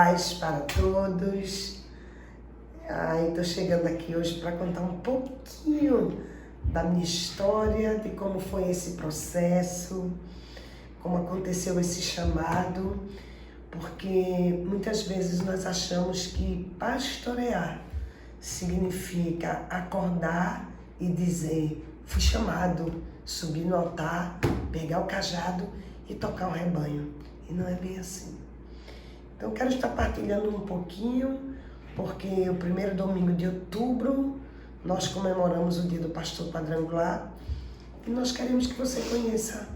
paz para todos. Estou chegando aqui hoje para contar um pouquinho da minha história, de como foi esse processo, como aconteceu esse chamado, porque muitas vezes nós achamos que pastorear significa acordar e dizer: fui chamado, subir no altar, pegar o cajado e tocar o rebanho. E não é bem assim. Então eu quero estar partilhando um pouquinho, porque o primeiro domingo de outubro nós comemoramos o dia do pastor quadrangular e nós queremos que você conheça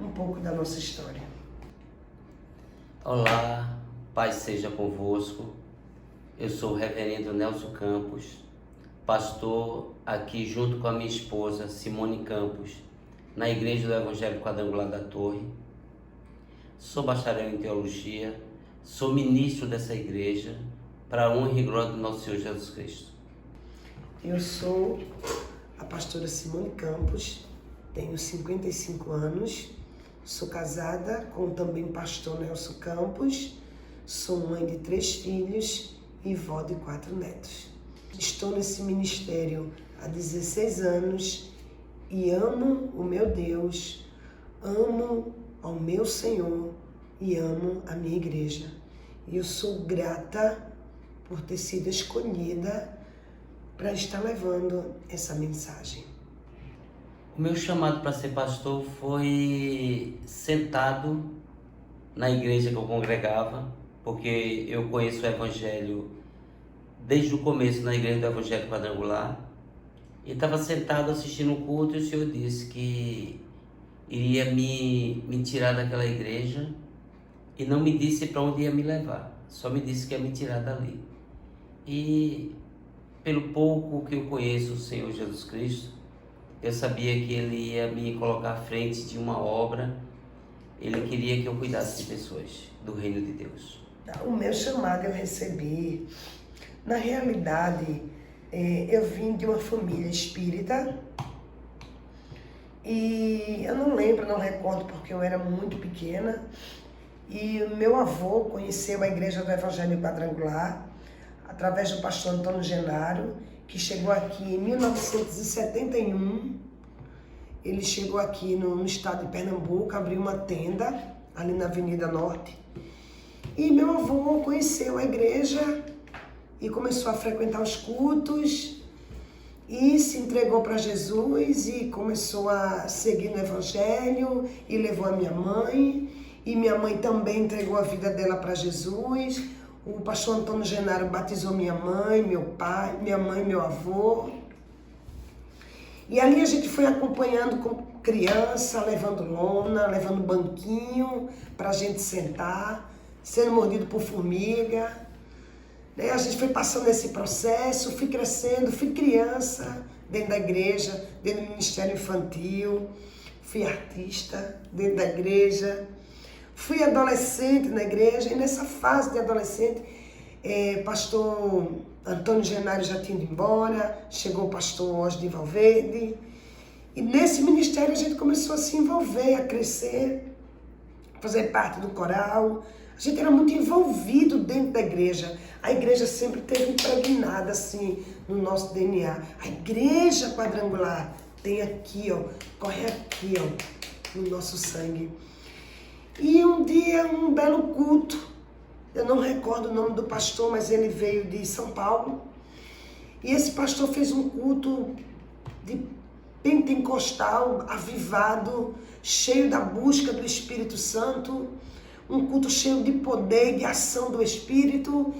um pouco da nossa história. Olá, paz seja convosco. Eu sou o reverendo Nelson Campos, pastor aqui junto com a minha esposa Simone Campos, na Igreja do Evangelho Quadrangular da Torre. Sou bacharel em teologia, sou ministro dessa igreja, para a honra e glória do nosso Senhor Jesus Cristo. Eu sou a pastora Simone Campos, tenho 55 anos, sou casada com também o pastor Nelson Campos, sou mãe de 3 filhos e vó de 4 netos. Estou nesse ministério há 16 anos e amo o meu Deus, amo ao meu Senhor e amo a minha igreja. E eu sou grata por ter sido escolhida para estar levando essa mensagem. O meu chamado para ser pastor foi sentado na igreja que eu congregava, porque eu conheço o Evangelho desde o começo na Igreja do Evangelho Quadrangular. E estava sentado assistindo um culto e o Senhor disse que iria me tirar daquela igreja e não me disse para onde ia me levar, só me disse que ia me tirar dali. E pelo pouco que eu conheço o Senhor Jesus Cristo, eu sabia que Ele ia me colocar à frente de uma obra. Ele queria que eu cuidasse de pessoas do reino de Deus. O meu chamado eu recebi, na realidade, eu vim de uma família espírita e eu não lembro, não recordo porque eu era muito pequena. E o meu avô conheceu a Igreja do Evangelho Quadrangular através do pastor Antônio Genaro, que chegou aqui em 1971. Ele chegou aqui no estado de Pernambuco, abriu uma tenda ali na Avenida Norte. E meu avô conheceu a igreja e começou a frequentar os cultos e se entregou para Jesus e começou a seguir no Evangelho e levou a minha mãe. E minha mãe também entregou a vida dela para Jesus. O pastor Antônio Genaro batizou minha mãe, meu pai, minha mãe, meu avô. E ali a gente foi acompanhando com criança, levando lona, levando banquinho para a gente sentar, sendo mordido por formiga. A gente foi passando esse processo, fui crescendo, fui criança dentro da igreja, dentro do ministério infantil, fui artista dentro da igreja. Fui adolescente na igreja e nessa fase de adolescente, pastor Antônio Genaro já tinha ido embora, chegou o pastor Osdi Valverde. E nesse ministério a gente começou a se envolver, a crescer, a fazer parte do coral. A gente era muito envolvido dentro da igreja. A igreja sempre esteve impregnada assim no nosso DNA. A Igreja Quadrangular tem aqui, ó, corre aqui, ó, no nosso sangue. E um dia, um belo culto, eu não recordo o nome do pastor, mas ele veio de São Paulo. E esse pastor fez um culto de pentecostal, avivado, cheio da busca do Espírito Santo. Um culto cheio de poder e de ação do Espírito.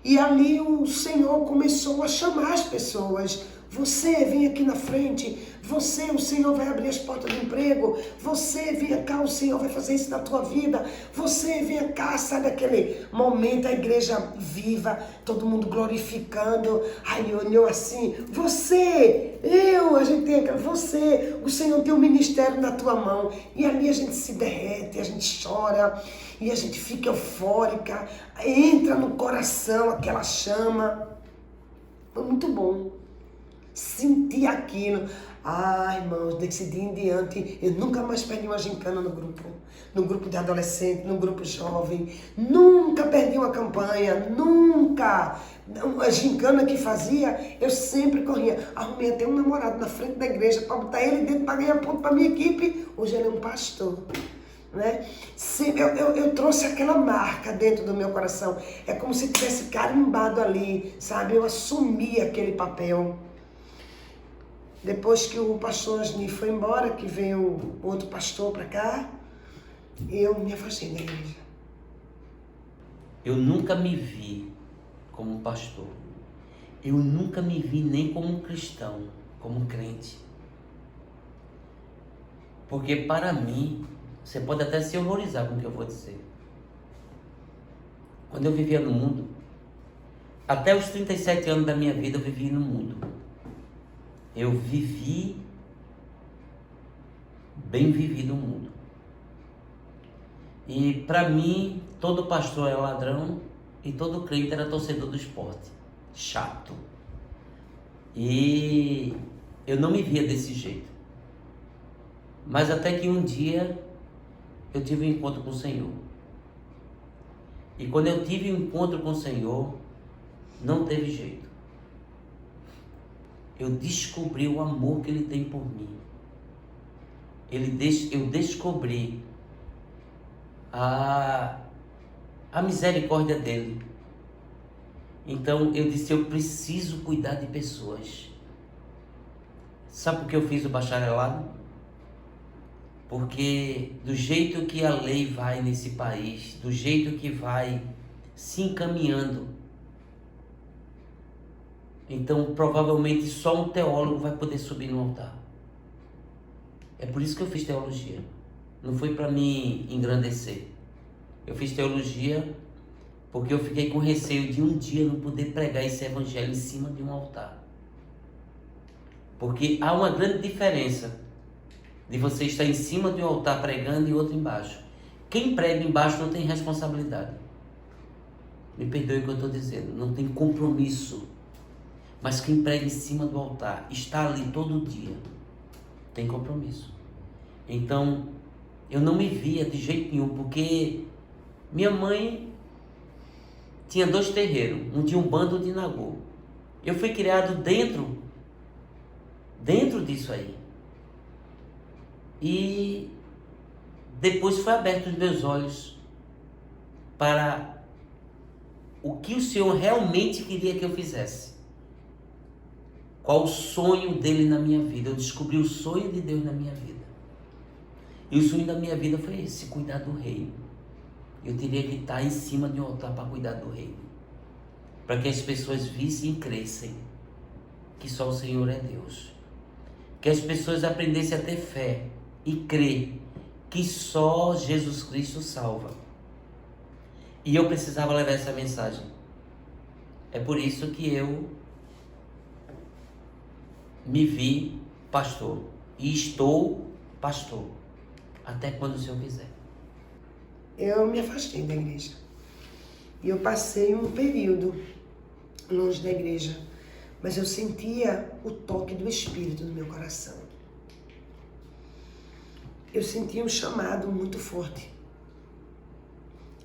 E ali o Senhor começou a chamar as pessoas. Você, vem aqui na frente. Você, o Senhor vai abrir as portas do emprego. Você, vem cá, o Senhor vai fazer isso na tua vida. Você, vem cá, sabe aquele momento, a igreja viva, todo mundo glorificando. Aí olhou assim, você, a gente tem aquela, você, o Senhor tem um ministério na tua mão. E ali a gente se derrete, a gente chora, e a gente fica eufórica, entra no coração aquela chama. Foi muito bom sentir aquilo. Ah, irmãos, desse dia em diante, eu nunca mais perdi uma gincana no grupo de adolescente, no grupo jovem. Nunca perdi uma campanha, nunca. A gincana que fazia, eu sempre corria. Arrumei até um namorado na frente da igreja para botar ele dentro para ganhar ponto para minha equipe. Hoje ele é um pastor. Né? Eu trouxe aquela marca dentro do meu coração. É como se tivesse carimbado ali, sabe? Eu assumi aquele papel. Depois que o pastor Asni foi embora, que veio outro pastor para cá, eu me afastei da igreja. Eu nunca me vi como pastor. Eu nunca me vi nem como cristão, como crente. Porque para mim, você pode até se horrorizar com o que eu vou dizer. Quando eu vivia no mundo, até os 37 anos da minha vida eu vivi no mundo. Eu vivi bem vivido o mundo. E para mim, todo pastor é ladrão e todo crente era torcedor do esporte. Chato. E eu não me via desse jeito. Mas até que um dia eu tive um encontro com o Senhor. E quando eu tive um encontro com o Senhor, não teve jeito. Eu descobri o amor que Ele tem por mim. Eu descobri a misericórdia dEle. Então eu disse, eu preciso cuidar de pessoas. Sabe por que eu fiz o bacharelado? Porque do jeito que a lei vai nesse país, do jeito que vai se encaminhando, então provavelmente só um teólogo vai poder subir no altar. É por isso que eu fiz teologia. Não foi para me engrandecer. Eu fiz teologia porque eu fiquei com receio de um dia não poder pregar esse evangelho em cima de um altar. Porque há uma grande diferença de você estar em cima de um altar pregando e outro embaixo. Quem prega embaixo não tem responsabilidade. Me perdoe o que eu estou dizendo, não tem compromisso. Mas quem prega em cima do altar, está ali todo dia, tem compromisso. Então, eu não me via de jeito nenhum, porque minha mãe tinha 2 terreiros, um de Umbanda e um de Nagô. Eu fui criado dentro disso aí. E depois foi aberto os meus olhos para o que o Senhor realmente queria que eu fizesse. Qual o sonho dele na minha vida? Eu descobri o sonho de Deus na minha vida. E o sonho da minha vida foi esse, cuidar do reino. Eu teria que estar em cima de um altar para cuidar do reino. Para que as pessoas vissem e crescem que só o Senhor é Deus. Que as pessoas aprendessem a ter fé e crer que só Jesus Cristo salva. E eu precisava levar essa mensagem. É por isso que eu me vi pastor e estou pastor até quando o Senhor quiser. Eu me afastei da igreja e eu passei um período longe da igreja, mas eu sentia o toque do Espírito no meu coração. Eu sentia um chamado muito forte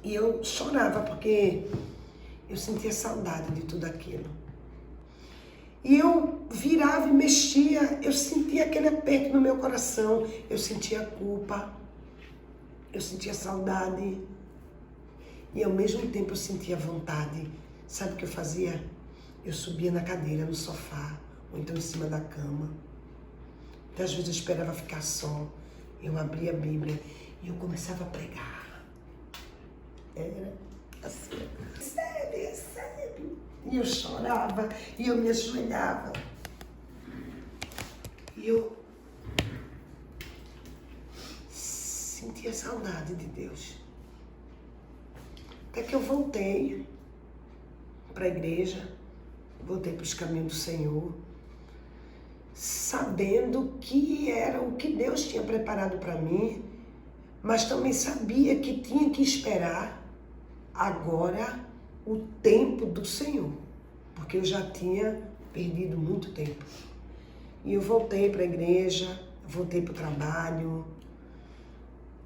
e eu chorava porque eu sentia saudade de tudo aquilo. E eu virava e mexia, eu sentia aquele aperto no meu coração, eu sentia culpa, eu sentia saudade e ao mesmo tempo eu sentia vontade. Sabe o que eu fazia? Eu subia na cadeira, no sofá, ou então em cima da cama. Às vezes eu esperava ficar só, eu abria a Bíblia e eu começava a pregar. Era assim, recebe. E eu chorava, e eu me ajoelhava. E eu sentia saudade de Deus. Até que eu voltei para a igreja, voltei para os caminhos do Senhor, sabendo que era o que Deus tinha preparado para mim, mas também sabia que tinha que esperar agora o tempo do Senhor, porque eu já tinha perdido muito tempo. E eu voltei para a igreja, voltei para o trabalho,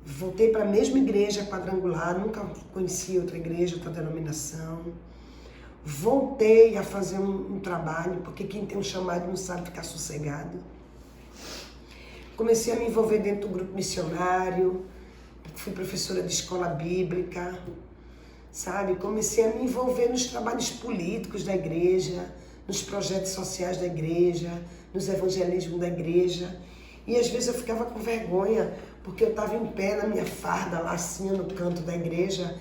voltei para a mesma igreja quadrangular, nunca conheci outra igreja, outra denominação. Voltei a fazer um trabalho, porque quem tem um chamado não sabe ficar sossegado. Comecei a me envolver dentro do grupo missionário, fui professora de escola bíblica, sabe? Comecei a me envolver nos trabalhos políticos da igreja, nos projetos sociais da igreja, nos evangelismos da igreja. E às vezes eu ficava com vergonha, porque eu estava em pé na minha farda, lá assim, no canto da igreja,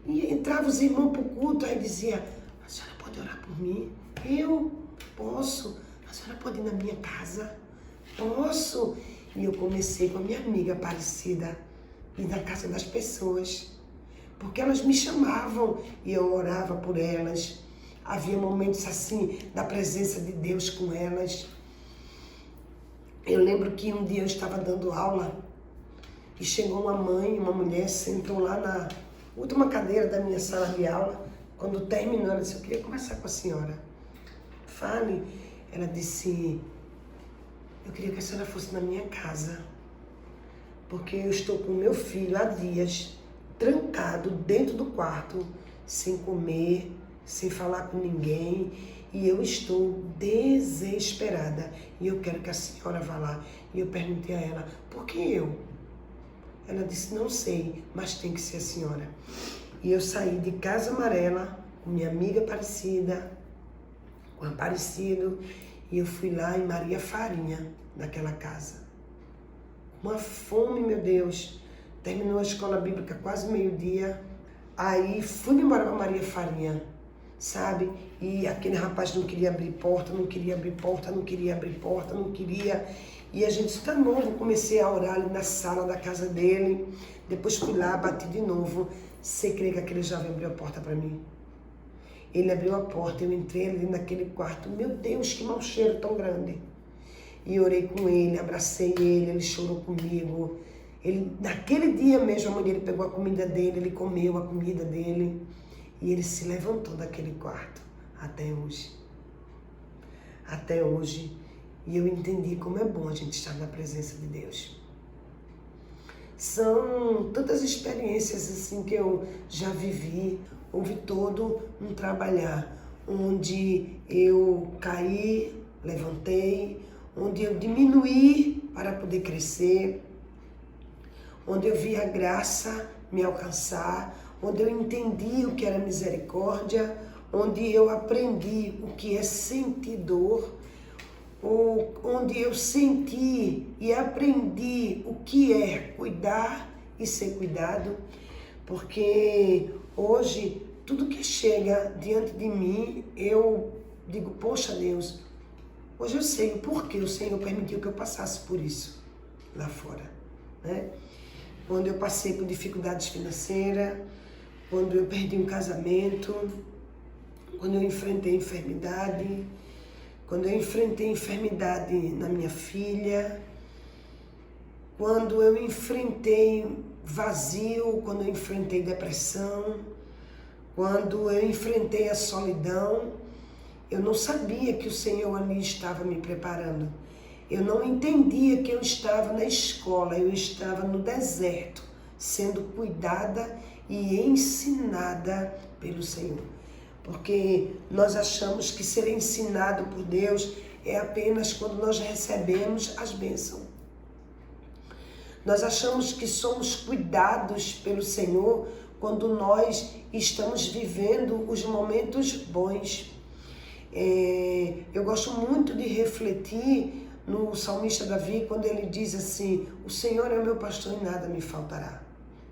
e entrava os irmãos para o culto, aí dizia: a senhora pode orar por mim? Eu posso. A senhora pode ir na minha casa? Posso. E eu comecei com a minha amiga Aparecida, ir na casa das pessoas, porque elas me chamavam e eu orava por elas. Havia momentos assim, da presença de Deus com elas. Eu lembro que um dia eu estava dando aula e chegou uma mãe, uma mulher, sentou lá na última cadeira da minha sala de aula. Quando terminou, ela disse: eu queria conversar com a senhora. Fale. Ela disse: eu queria que a senhora fosse na minha casa, porque eu estou com o meu filho há dias, trancado dentro do quarto, sem comer, sem falar com ninguém, e eu estou desesperada, e eu quero que a senhora vá lá. E eu perguntei a ela: por que eu? Ela disse: não sei, mas tem que ser a senhora. E eu saí de Casa Amarela, com minha amiga Aparecida, com Aparecido, e eu fui lá em Maria Farinha, naquela casa. Uma fome, meu Deus. Terminou a escola bíblica quase meio-dia. Aí fui embora para Maria Farinha, sabe? E aquele rapaz não queria abrir porta, não queria abrir porta, não queria abrir porta, não queria. E a gente, tá novo, comecei a orar ali na sala da casa dele. Depois fui lá, bati de novo. Você crê que aquele jovem abriu a porta para mim? Ele abriu a porta, eu entrei ali naquele quarto. Meu Deus, que mau cheiro tão grande. E orei com ele, abracei ele chorou comigo. Ele, naquele dia mesmo, a mãe dele pegou a comida dele, ele comeu a comida dele. E ele se levantou daquele quarto, até hoje. Até hoje. E eu entendi como é bom a gente estar na presença de Deus. São tantas experiências assim que eu já vivi. Houve todo um trabalhar, onde eu caí, levantei, onde eu diminuí para poder crescer, onde eu vi a graça me alcançar, onde eu entendi o que era misericórdia, onde eu aprendi o que é sentir dor, onde eu senti e aprendi o que é cuidar e ser cuidado, porque hoje tudo que chega diante de mim, eu digo: poxa Deus, hoje eu sei o porquê o Senhor permitiu que eu passasse por isso lá fora, né? Quando eu passei por dificuldades financeiras, quando eu perdi um casamento, quando eu enfrentei enfermidade, quando eu enfrentei enfermidade na minha filha, quando eu enfrentei vazio, quando eu enfrentei depressão, quando eu enfrentei a solidão, eu não sabia que o Senhor ali estava me preparando. Eu não entendia que eu estava na escola, eu estava no deserto, sendo cuidada e ensinada pelo Senhor. Porque nós achamos que ser ensinado por Deus é apenas quando nós recebemos as bênçãos. Nós achamos que somos cuidados pelo Senhor quando nós estamos vivendo os momentos bons. Eu gosto muito de refletir no salmista Davi, quando ele diz assim: o Senhor é o meu pastor e nada me faltará,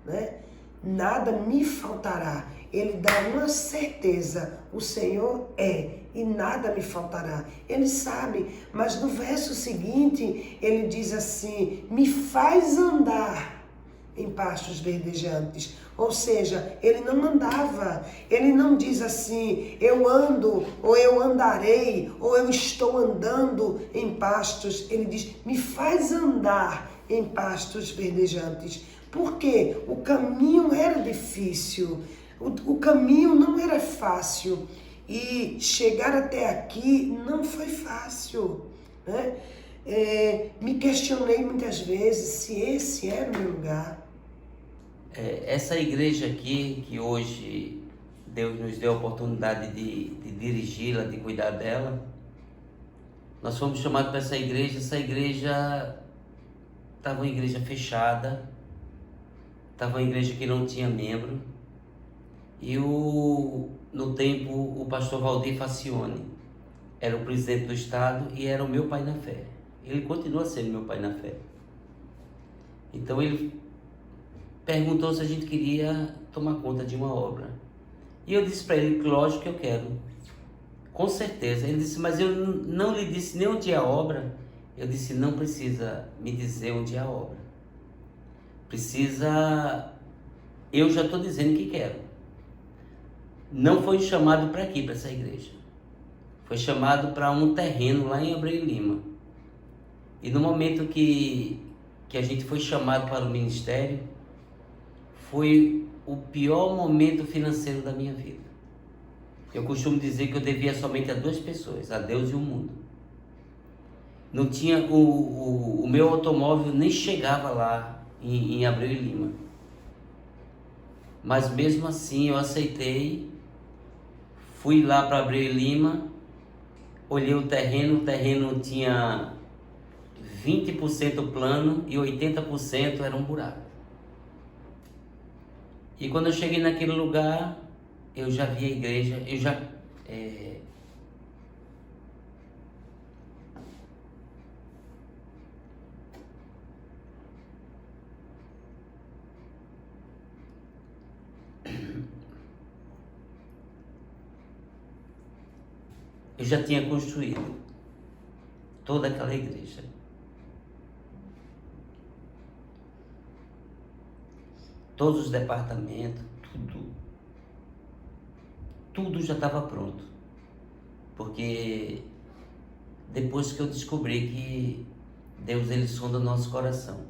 né? Nada me faltará. Ele dá uma certeza: o Senhor é e nada me faltará. Ele sabe, mas no verso seguinte ele diz assim: me faz andar em pastos verdejantes. Ou seja, ele não andava, ele não diz assim: eu ando, ou eu andarei, ou eu estou andando em pastos. Ele diz: me faz andar em pastos verdejantes. Por quê? O caminho era difícil, o caminho não era fácil. E chegar até aqui não foi fácil, né? Me questionei muitas vezes se esse era o meu lugar. Essa igreja aqui, que hoje Deus nos deu a oportunidade de dirigi-la, de cuidar dela, nós fomos chamados para essa igreja estava uma igreja fechada, estava uma igreja que não tinha membro, e no tempo o pastor Valdir Facione era o presidente do estado e era o meu pai na fé. Ele continua sendo meu pai na fé. Então ele perguntou se a gente queria tomar conta de uma obra. E eu disse para ele que lógico que eu quero. Com certeza. Ele disse, mas eu não lhe disse nem onde é a obra. Eu disse, não precisa me dizer onde é a obra. Eu já estou dizendo que quero. Não foi chamado para aqui, para essa igreja. Foi chamado para um terreno lá em Abreu Lima. E no momento que a gente foi chamado para o ministério, foi o pior momento financeiro da minha vida. Eu costumo dizer que eu devia somente a 2 pessoas, a Deus e o mundo. Não tinha, o meu automóvel nem chegava lá em Abreu e Lima. Mas mesmo assim eu aceitei, fui lá para Abreu e Lima, olhei o terreno tinha 20% plano e 80% era um buraco. E quando eu cheguei naquele lugar, eu já vi a igreja, eu já tinha construído toda aquela igreja. Todos os departamentos, tudo já estava pronto. Porque depois que eu descobri que Deus, ele sonda o nosso coração.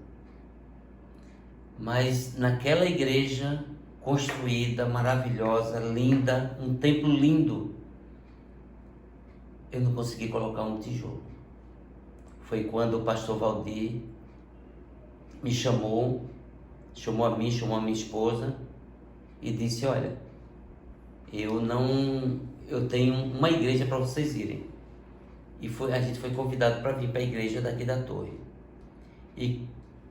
Mas naquela igreja construída, maravilhosa, linda, um templo lindo, eu não consegui colocar um tijolo. Foi quando o pastor Valdir me chamou a mim, chamou a minha esposa e disse, olha, eu tenho uma igreja para vocês irem. E a gente foi convidado para vir para a igreja daqui da torre. E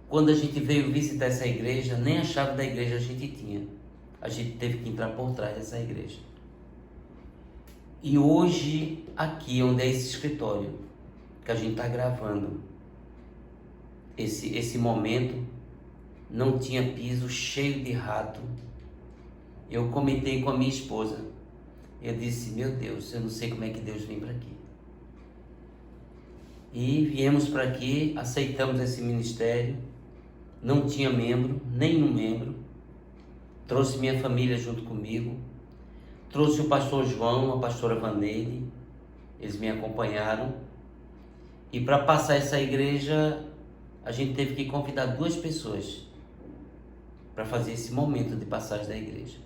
quando a gente veio visitar essa igreja, nem a chave da igreja a gente tinha. A gente teve que entrar por trás dessa igreja. E hoje, aqui onde é esse escritório, que a gente está gravando, esse momento, não tinha piso, cheio de rato. Eu comentei com a minha esposa. Eu disse, meu Deus, eu não sei como é que Deus vem para aqui. E viemos para aqui, aceitamos esse ministério. Não tinha membro, nenhum membro. Trouxe minha família junto comigo. Trouxe o pastor João, a pastora Vaneide. Eles me acompanharam. E para passar essa igreja, a gente teve que convidar 2 pessoas para fazer esse momento de passagem da igreja.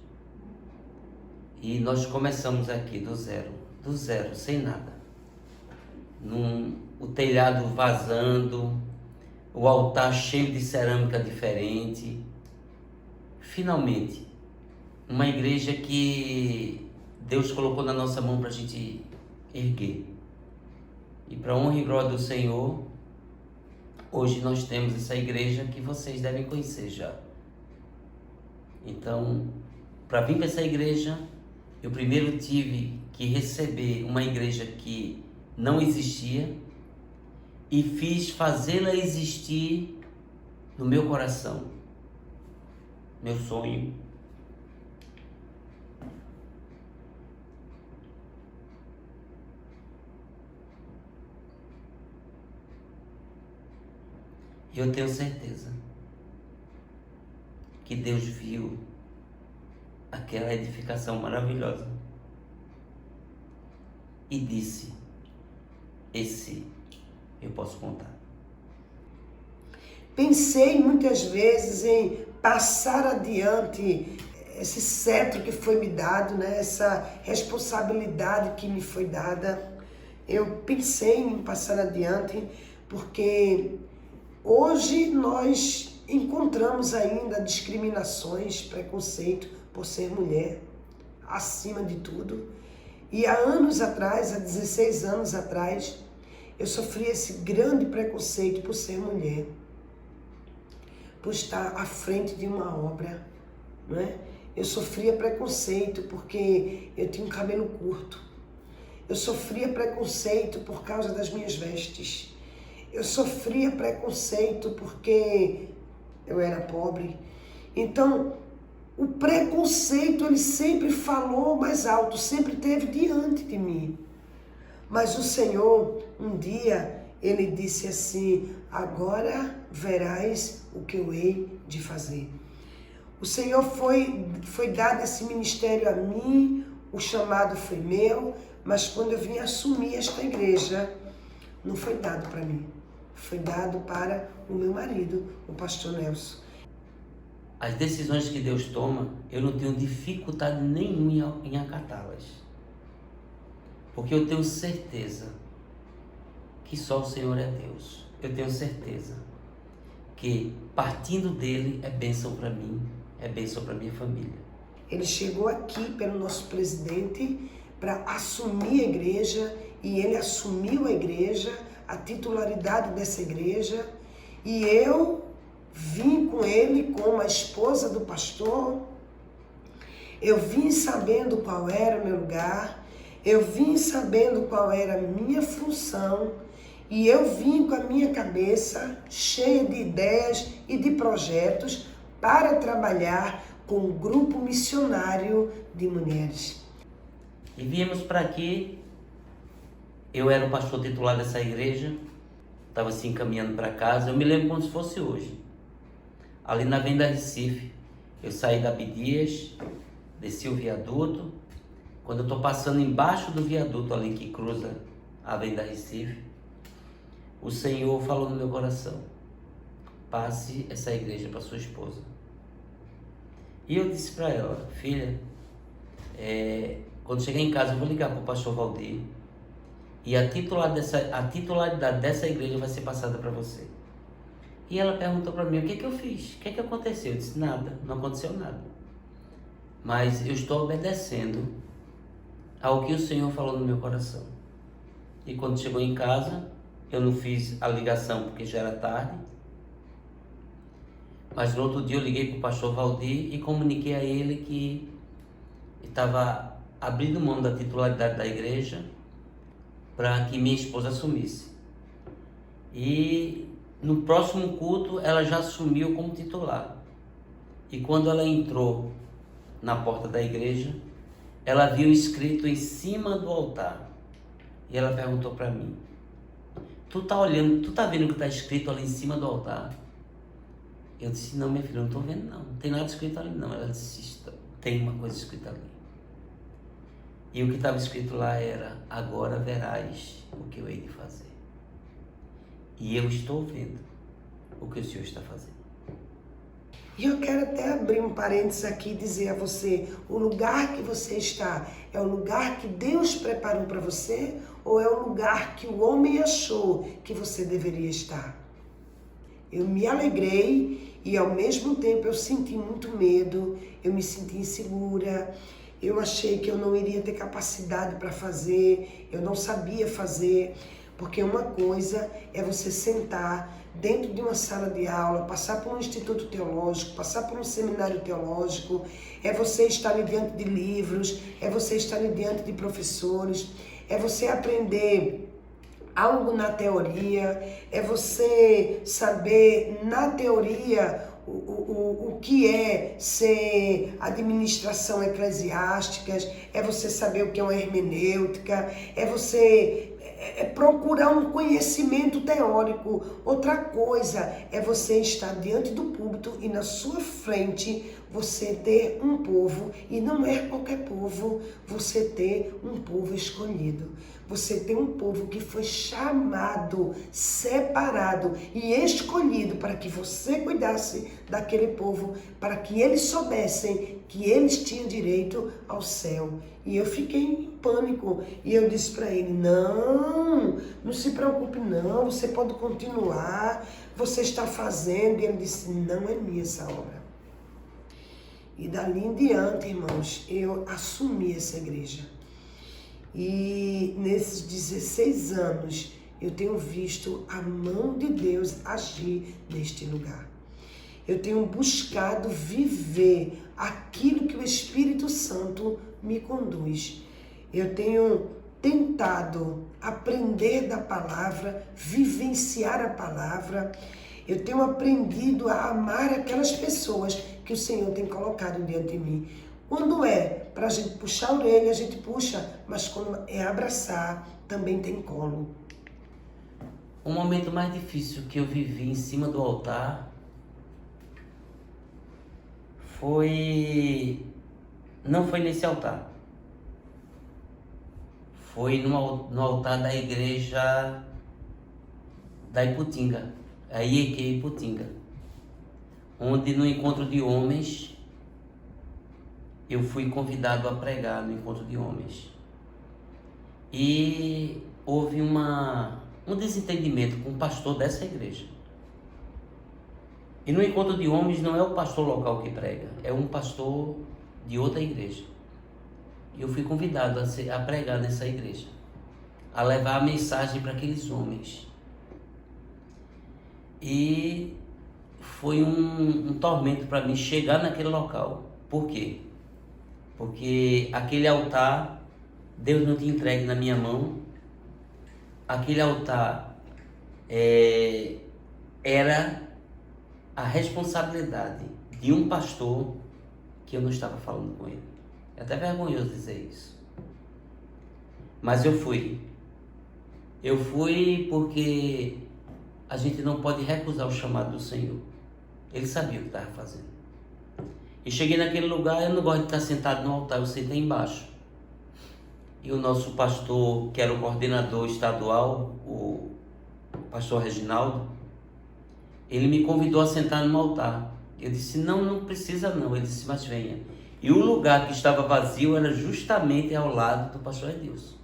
E nós começamos aqui do zero, sem nada. O telhado vazando, o altar cheio de cerâmica diferente. Finalmente, uma igreja que Deus colocou na nossa mão para a gente erguer. E para honra e glória do Senhor, hoje nós temos essa igreja que vocês devem conhecer já. Então, para vir para essa igreja, eu primeiro tive que receber uma igreja que não existia e fiz fazê-la existir no meu coração, meu sonho. E eu tenho certeza que Deus viu aquela edificação maravilhosa e disse, esse eu posso contar. Pensei muitas vezes em passar adiante esse cetro que foi me dado, né? Essa responsabilidade que me foi dada. Eu pensei em passar adiante, porque hoje nós encontramos ainda discriminações, preconceito por ser mulher, acima de tudo. E há anos atrás, há 16 anos atrás, eu sofri esse grande preconceito por ser mulher, por estar à frente de uma obra, não é? Eu sofria preconceito porque eu tinha um cabelo curto. Eu sofria preconceito por causa das minhas vestes. Eu sofria preconceito porque eu era pobre. Então, o preconceito, ele sempre falou mais alto, sempre esteve diante de mim. Mas o Senhor, um dia, ele disse assim: agora verás o que eu hei de fazer. O Senhor foi dado esse ministério a mim, o chamado foi meu, mas quando eu vim assumir esta igreja, não foi dado para mim. Foi dado para o meu marido, o pastor Nelson. As decisões que Deus toma, eu não tenho dificuldade nenhuma em acatá-las. Porque eu tenho certeza que só o Senhor é Deus. Eu tenho certeza que partindo dele é bênção para mim, é bênção para minha família. Ele chegou aqui pelo nosso presidente para assumir a igreja, e ele assumiu a igreja, a titularidade dessa igreja, e eu vim com ele como a esposa do pastor. Eu vim sabendo qual era o meu lugar, eu vim sabendo qual era a minha função, e eu vim com a minha cabeça cheia de ideias e de projetos para trabalhar com um grupo missionário de mulheres. E viemos para aqui, eu era o pastor titular dessa igreja, estava assim caminhando para casa, eu me lembro como se fosse hoje. Ali na Avenida Recife, eu saí da Abdias, desci o viaduto. Quando eu estou passando embaixo do viaduto ali que cruza a Avenida Recife, o Senhor falou no meu coração: passe essa igreja para sua esposa. E eu disse para ela: filha, quando chegar em casa eu vou ligar para o pastor Valdir e a titularidade dessa igreja vai ser passada para você. E ela perguntou para mim: o que que eu fiz? O que que aconteceu? Eu disse: nada, não aconteceu nada. Mas eu estou obedecendo ao que o Senhor falou no meu coração. E quando chegou em casa, eu não fiz a ligação porque já era tarde. Mas no outro dia eu liguei para o pastor Valdir e comuniquei a ele que estava abrindo mão da titularidade da igreja para que minha esposa assumisse. E no próximo culto ela já assumiu como titular. E quando ela entrou na porta da igreja, ela viu escrito em cima do altar. E ela perguntou para mim: tu tá olhando, tu tá vendo o que está escrito ali em cima do altar? Eu disse: não, minha filha, eu não estou vendo não tem nada escrito ali não. Ela disse: tem uma coisa escrita ali. E o que estava escrito lá era: agora verás o que eu hei de fazer. E eu estou vendo o que o Senhor está fazendo. E eu quero até abrir um parênteses aqui e dizer a você: o lugar que você está é o lugar que Deus preparou para você, ou é o lugar que o homem achou que você deveria estar? Eu me alegrei e ao mesmo tempo eu senti muito medo, eu me senti insegura, eu achei que eu não iria ter capacidade para fazer, eu não sabia fazer, porque uma coisa é você sentar dentro de uma sala de aula, passar por um instituto teológico, passar por um seminário teológico, é você estar ali diante de livros, é você estar ali diante de professores, é você aprender algo na teoria, é você saber na teoria o que é ser administração eclesiástica, é você saber o que é uma hermenêutica, é você procurar um conhecimento teórico. Outra coisa é você estar diante do púlpito e na sua frente você ter um povo, e não é qualquer povo, você ter um povo escolhido. Você tem um povo que foi chamado, separado e escolhido para que você cuidasse daquele povo, para que eles soubessem que eles tinham direito ao céu. E eu fiquei em pânico. E eu disse para ele, não se preocupe não, você pode continuar, você está fazendo. E ele disse, não é minha essa obra. E dali em diante, irmãos, eu assumi essa igreja. E nesses 16 anos, eu tenho visto a mão de Deus agir neste lugar. Eu tenho buscado viver aquilo que o Espírito Santo me conduz. Eu tenho tentado aprender da palavra, vivenciar a palavra. Eu tenho aprendido a amar aquelas pessoas que o Senhor tem colocado diante de mim. Quando é para a gente puxar a orelha, a gente puxa, mas quando é abraçar, também tem colo. O momento mais difícil que eu vivi em cima do altar não foi nesse altar. Foi no altar da igreja da Iputinga, a IEQ Iputinga, onde no encontro de homens, eu fui convidado a pregar no encontro de homens. E houve um desentendimento com o pastor dessa igreja. E no encontro de homens não é o pastor local que prega, é um pastor de outra igreja. E eu fui convidado a pregar nessa igreja, a levar a mensagem para aqueles homens. E foi um tormento para mim chegar naquele local. Por quê? Porque aquele altar, Deus não tinha entregue na minha mão. Aquele altar era a responsabilidade de um pastor que eu não estava falando com ele. É até vergonhoso dizer isso. Mas eu fui. Eu fui porque a gente não pode recusar o chamado do Senhor. Ele sabia o que estava fazendo. E cheguei naquele lugar, eu não gosto de estar sentado no altar, eu sentei embaixo. E o nosso pastor, que era o coordenador estadual, o pastor Reginaldo, ele me convidou a sentar no altar. Eu disse, não precisa não. Ele disse, mas venha. E o lugar que estava vazio era justamente ao lado do pastor Edilson.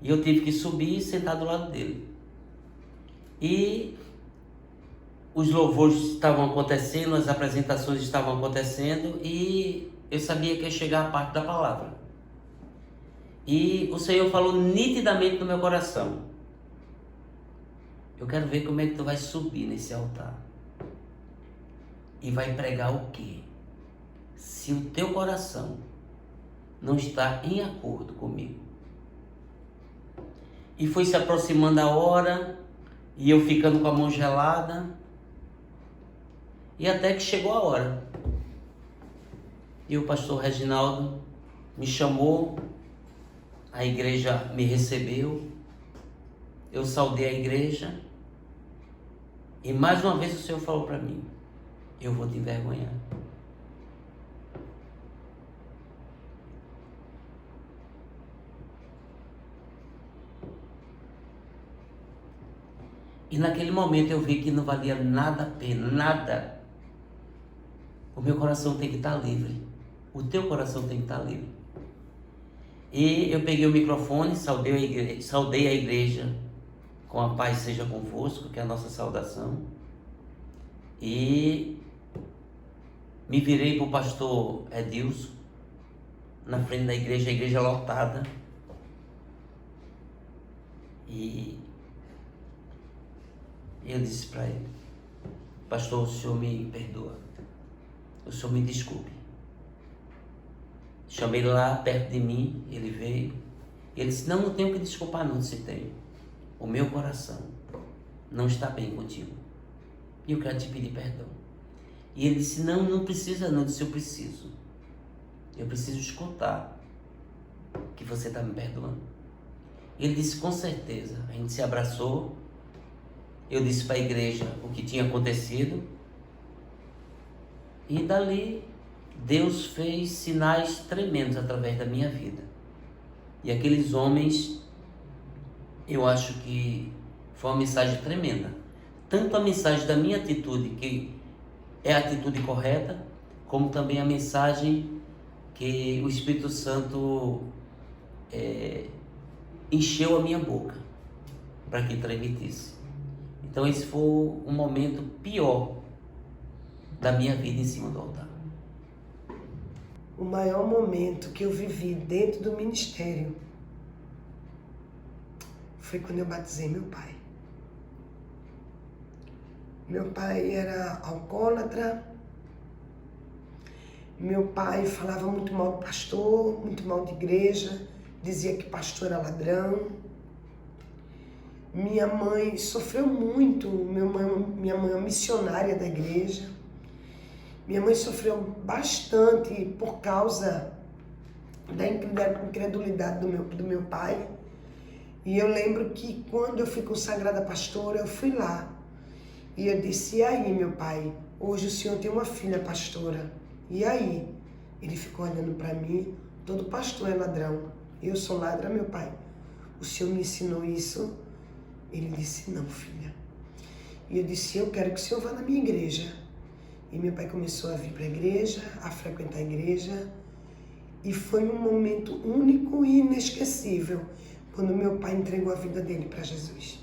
E eu tive que subir e sentar do lado dele. E os louvores estavam acontecendo, as apresentações estavam acontecendo e eu sabia que ia chegar a parte da palavra. E o Senhor falou nitidamente no meu coração, eu quero ver como é que tu vai subir nesse altar e vai pregar o quê? Se o teu coração não está em acordo comigo. E foi se aproximando a hora e eu ficando com a mão gelada. E até que chegou a hora. E o pastor Reginaldo me chamou, a igreja me recebeu, eu saudei a igreja. E mais uma vez o Senhor falou para mim, eu vou te envergonhar. E naquele momento eu vi que não valia nada a pena, nada. O meu coração tem que estar livre. O teu coração tem que estar livre. E eu peguei o microfone, saudei a igreja com a paz seja convosco, que é a nossa saudação. E me virei para o pastor Edilson, na frente da igreja, a igreja lotada. E eu disse para ele, pastor, o senhor me perdoa, o senhor me desculpe. Chamei ele lá perto de mim, ele veio, ele disse, não tenho que desculpar não, se tenho. O meu coração não está bem contigo e eu quero te pedir perdão. E ele disse, não precisa não, eu disse, eu preciso escutar que você está me perdoando. Ele disse, com certeza. A gente se abraçou, eu disse para a igreja o que tinha acontecido E dali, Deus fez sinais tremendos através da minha vida. E aqueles homens, eu acho que foi uma mensagem tremenda. Tanto a mensagem da minha atitude, que é a atitude correta, como também a mensagem que o Espírito Santo encheu a minha boca para que transmitisse. Então esse foi um momento pior da minha vida em cima do altar. O maior momento que eu vivi dentro do ministério foi quando eu batizei meu pai. Meu pai era alcoólatra. Meu pai falava muito mal do pastor, muito mal de igreja, dizia que pastor era ladrão. Minha mãe sofreu muito, minha mãe é uma missionária da igreja. Minha mãe sofreu bastante por causa da incredulidade do meu pai. E eu lembro que quando eu fui consagrada pastora, eu fui lá. E eu disse, e aí, meu pai, hoje o senhor tem uma filha pastora. E aí? Ele ficou olhando para mim, todo pastor é ladrão. Eu sou ladra, meu pai. O senhor me ensinou isso? Ele disse, não, filha. E eu disse, eu quero que o senhor vá na minha igreja. E meu pai começou a vir para a igreja, a frequentar a igreja. E foi um momento único e inesquecível, quando meu pai entregou a vida dele para Jesus.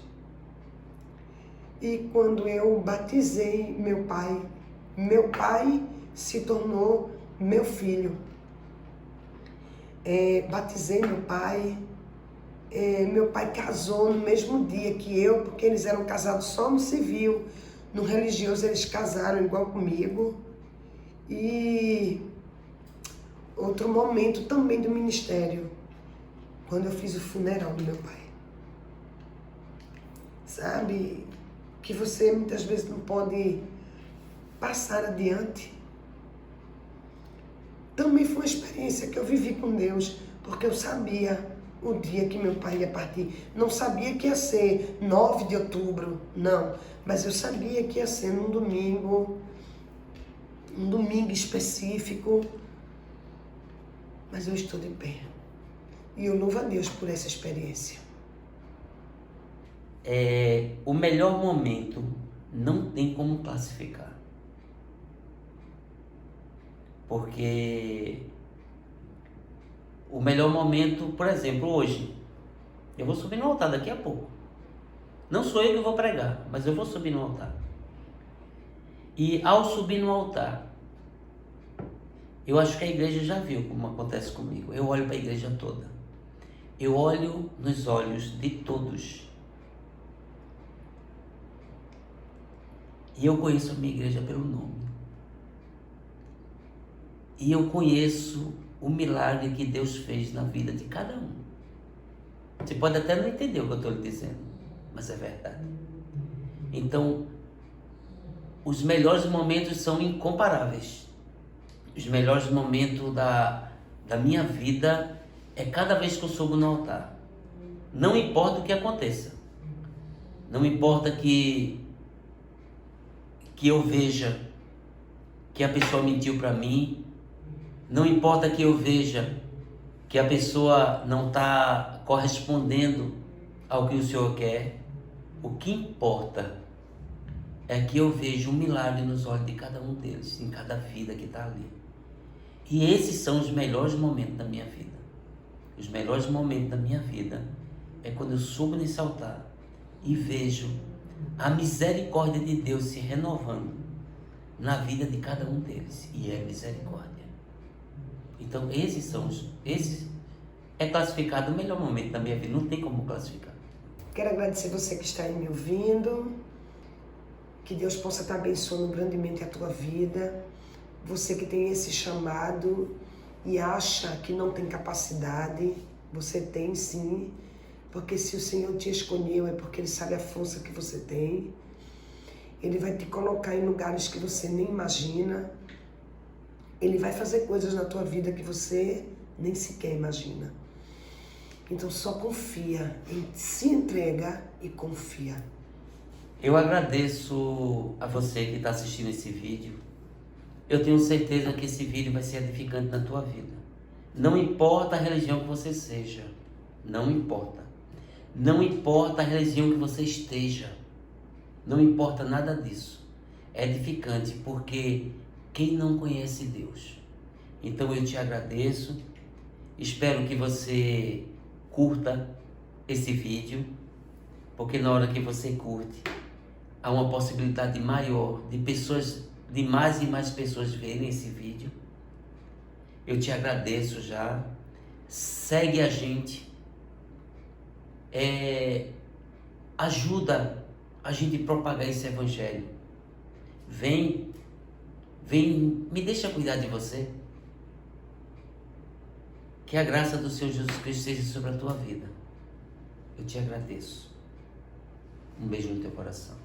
E quando eu batizei meu pai se tornou meu filho. Batizei meu pai casou no mesmo dia que eu, porque eles eram casados só no civil. No religioso eles casaram igual comigo. E outro momento também do ministério, quando eu fiz o funeral do meu pai. Sabe, que você muitas vezes não pode passar adiante. Também foi uma experiência que eu vivi com Deus, porque eu sabia o dia que meu pai ia partir. Não sabia que ia ser 9 de outubro, não. Mas eu sabia que ia ser um domingo específico. Mas eu estou de pé. E eu louvo a Deus por essa experiência. O melhor momento não tem como classificar. Porque o melhor momento, por exemplo, hoje, eu vou subir no altar daqui a pouco. Não sou eu que vou pregar, mas eu vou subir no altar. E ao subir no altar, eu acho que a igreja já viu como acontece comigo. Eu olho para a igreja toda. Eu olho nos olhos de todos. E eu conheço a minha igreja pelo nome. E eu conheço o milagre que Deus fez na vida de cada um. Você pode até não entender o que eu estou lhe dizendo, mas é verdade. Então, os melhores momentos são incomparáveis. Os melhores momentos da minha vida é cada vez que eu subo no altar. Não importa o que aconteça. Não importa que eu veja que a pessoa mentiu para mim. Não importa que eu veja que a pessoa não está correspondendo ao que o Senhor quer. O que importa é que eu vejo um milagre nos olhos de cada um deles, em cada vida que está ali. E esses são os melhores momentos da minha vida. Os melhores momentos da minha vida é quando eu subo nesse altar e vejo a misericórdia de Deus se renovando na vida de cada um deles. E é misericórdia. Então esse é classificado o melhor momento da minha vida, não tem como classificar. Quero agradecer você que está aí me ouvindo, que Deus possa estar abençoando grandemente a tua vida, você que tem esse chamado e acha que não tem capacidade, você tem sim, porque se o Senhor te escolheu é porque Ele sabe a força que você tem, Ele vai te colocar em lugares que você nem imagina, Ele vai fazer coisas na tua vida que você nem sequer imagina. Então só confia, se entrega e confia. Eu agradeço a você que está assistindo esse vídeo. Eu tenho certeza que esse vídeo vai ser edificante na tua vida. Não importa a religião que você seja, não importa. Não importa a religião que você esteja, não importa nada disso. É edificante porque quem não conhece Deus? Então eu te agradeço, espero que você curta esse vídeo, porque na hora que você curte, há uma possibilidade maior de pessoas, de mais e mais pessoas verem esse vídeo. Eu te agradeço já. Segue a gente. Ajuda a gente a propagar esse evangelho. Vem, me deixa cuidar de você. Que a graça do Senhor Jesus Cristo seja sobre a tua vida. Eu te agradeço. Um beijo no teu coração.